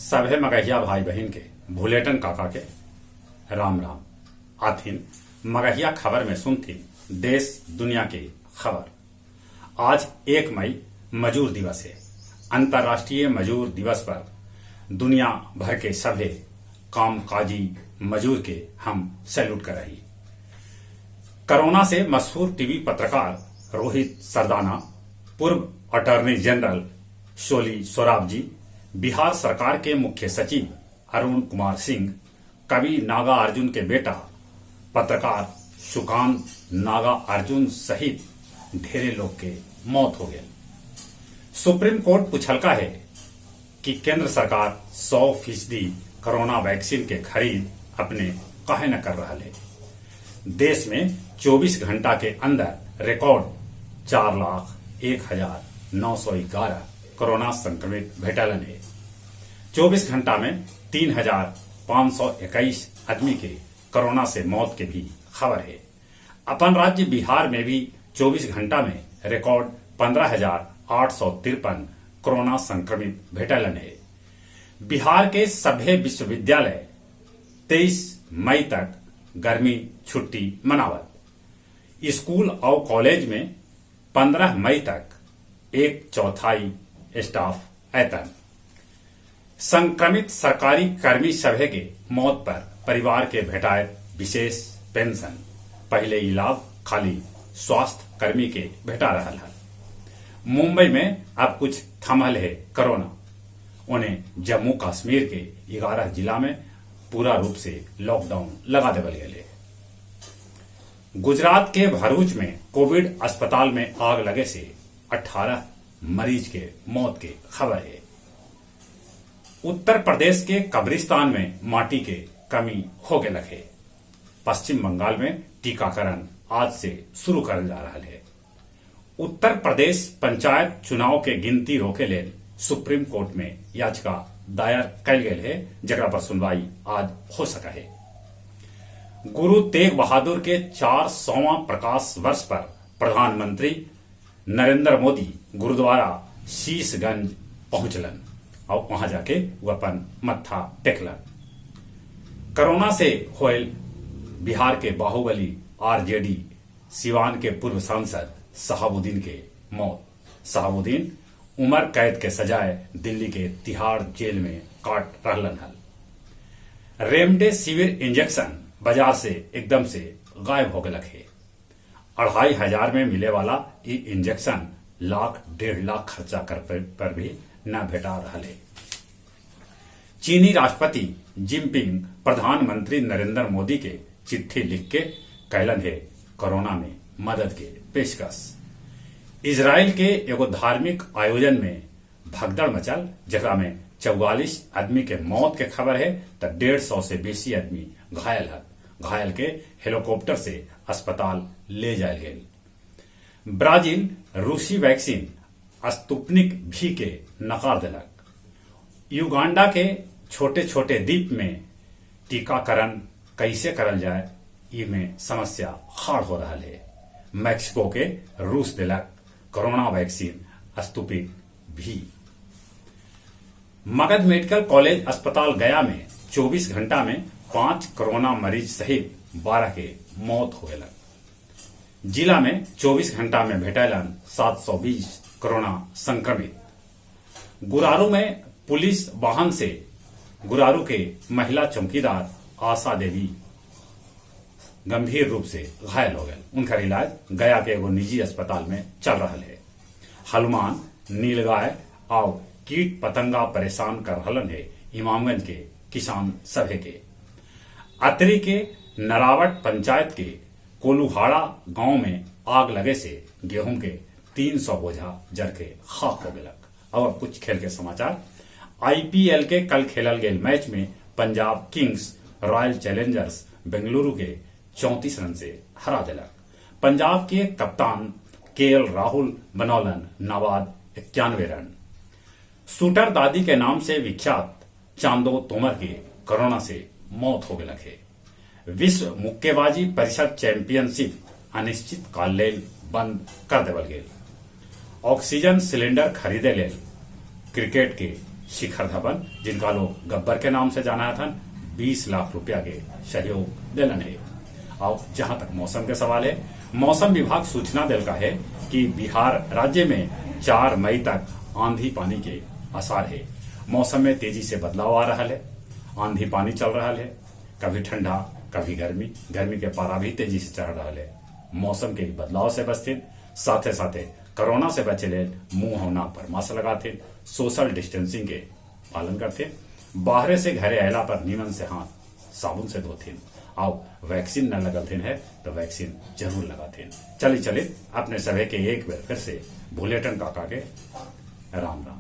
सभे मगहिया भाई बहन के भुलेटन काका के राम राम। आथिन मगहिया खबर में सुनथिन देश दुनिया की खबर। आज 1 मई मजूर दिवस है। अंतर्राष्ट्रीय मजूर दिवस पर दुनिया भर के सभे कामकाजी मजूर के हम सैल्यूट कर रही। कोरोना से मशहूर टीवी पत्रकार रोहित सरदाना, पूर्व अटॉर्नी जनरल शोली सोराब जी, बिहार सरकार के मुख्य सचिव अरुण कुमार सिंह, कवि नागा अर्जुन के बेटा पत्रकार सुकांत नागा अर्जुन सहित ढेरे लोग के मौत हो गए। सुप्रीम कोर्ट पूछलका है कि केंद्र सरकार 100% कोरोना वैक्सीन के खरीद अपने काहे न कर रहा है। देश में 24 घंटा के अंदर रिकॉर्ड 4,01,911 कोरोना संक्रमित भेटलन है। 24 घंटा में 3,521 आदमी के कोरोना से मौत के भी खबर है। अपन राज्य बिहार में भी 24 घंटा में रिकॉर्ड 15,853 कोरोना संक्रमित भेटलन है। बिहार के सभे विश्वविद्यालय 23 मई तक गर्मी छुट्टी मनावत। स्कूल और कॉलेज में 15 मई तक 1/4 स्टाफ ऐतन। संक्रमित सरकारी कर्मी सभे के मौत पर परिवार के भेटाए विशेष पेंशन। पहले ई लाभ खाली स्वास्थ्य कर्मी के भेटा रहा है। मुंबई में अब कुछ थमल है कोरोना। उन्हें जम्मू कश्मीर के 11 जिला में पूरा रूप से लॉकडाउन लगा देवल गए। गुजरात के भरूच में कोविड अस्पताल में आग लगे से 18 मरीज के मौत के खबर है। उत्तर प्रदेश के कब्रिस्तान में माटी के कमी हो गए लगे। पश्चिम बंगाल में टीकाकरण आज से शुरू कर जा रहा है। उत्तर प्रदेश पंचायत चुनाव के गिनती रोके ले सुप्रीम कोर्ट में याचिका दायर कल गए है, जगह पर सुनवाई आज हो सका है। गुरु तेग बहादुर के 400वां प्रकाश वर्ष पर प्रधानमंत्री नरेंद्र मोदी गुरुद्वारा शीशगंज पहुंचलन और वहां जाके वो अपन मत्था टेकलन। कोरोना से होयल बिहार के बाहुबली आरजेडी सिवान के पूर्व सांसद शहाबुद्दीन के मौत। शहाबुद्दीन उम्र कैद के सजाए दिल्ली के तिहाड़ जेल में काट रहलन हल। रेमडेसिविर इंजेक्शन बाजार से एकदम से गायब हो गए है। 2,500 में मिले वाला ये इंजेक्शन 1,00,000 1,50,000 खर्चा कर पर भी न भेटा रहा है। चीनी राष्ट्रपति जिनपिंग प्रधानमंत्री नरेंद्र मोदी के चिट्ठी लिख के कैलन है कोरोना में मदद के पेशकश। इजराइल के एगो धार्मिक आयोजन में भगदड़ मचल, जगह में 44 आदमी के मौत के खबर है तो 150 से बेसी आदमी घायल है। घायल के हेलीकॉप्टर से अस्पताल ले जायल गए। ब्राजील रूसी वैक्सीन स्पुतनिक भी के नकार दिलक। युगांडा के छोटे छोटे द्वीप में टीकाकरण कैसे करल जाए ये में समस्या खाड़ हो रहा है। मैक्सिको के रूस दिलक कोरोना वैक्सीन स्पुतनिक भी। मगध मेडिकल कॉलेज अस्पताल गया में 24 घंटा में 5 कोरोना मरीज सहित 12 के मौत हो गए। जिला में 24 घंटा में भेटैलन 720 कोरोना संक्रमित। गुरारू में पुलिस वाहन से गुरारू के महिला चौकीदार आशा देवी गंभीर रूप से घायल हो गए। उनका इलाज गया के एगो निजी अस्पताल में चल रहा है। हनुमान, नीलगाय और कीट पतंगा परेशान कर रहलन है इमामगंज के किसान सभे के। अतरी के नरावट पंचायत के कोलुहाड़ा गांव में आग लगे से गेहूं के 300 बोझा जर के खाक हो गए। और कुछ खेल के समाचार। आईपीएल के कल खेलल गए मैच में Punjab Kings royal Challengers Bengaluru के 34 रन से हरा दिलक। पंजाब के कप्तान केएल राहुल बनौलन नाबाद 91 रन। शूटर दादी के नाम से विख्यात चांदो तोमर के कोरोना से मौत हो गए है। विश्व मुक्केबाजी परिषद चैंपियनशिप अनिश्चित काल लेल बंद कर देवल गए। ऑक्सीजन सिलेंडर खरीदे लेल क्रिकेट के शिखर धवन, जिनका लोग गब्बर के नाम से जाना था, 20 लाख रुपया के सहयोग दिलन है। और जहां तक मौसम के सवाल है, मौसम विभाग सूचना दिल का है कि बिहार राज्य में 4 मई तक आंधी पानी के आसार है। मौसम में तेजी से बदलाव आ रहा है, आंधी पानी चल रहा है, कभी ठंडा कभी गर्मी, गर्मी के पारा भी तेजी से चढ़ रहा है। मौसम के बदलाव से बचते, साथे साथे कोरोना से बचे ले मुंह और नाक पर मास्क लगाते, सोशल डिस्टेंसिंग के पालन करते, बाहर से घरे अला पर नीमन से हाथ साबुन से धोते, और वैक्सीन न लगलथिन है तो वैक्सीन जरूर लगाते। चलिए अपने सभी के एक बार फिर से बुलेटिन काका के राम राम।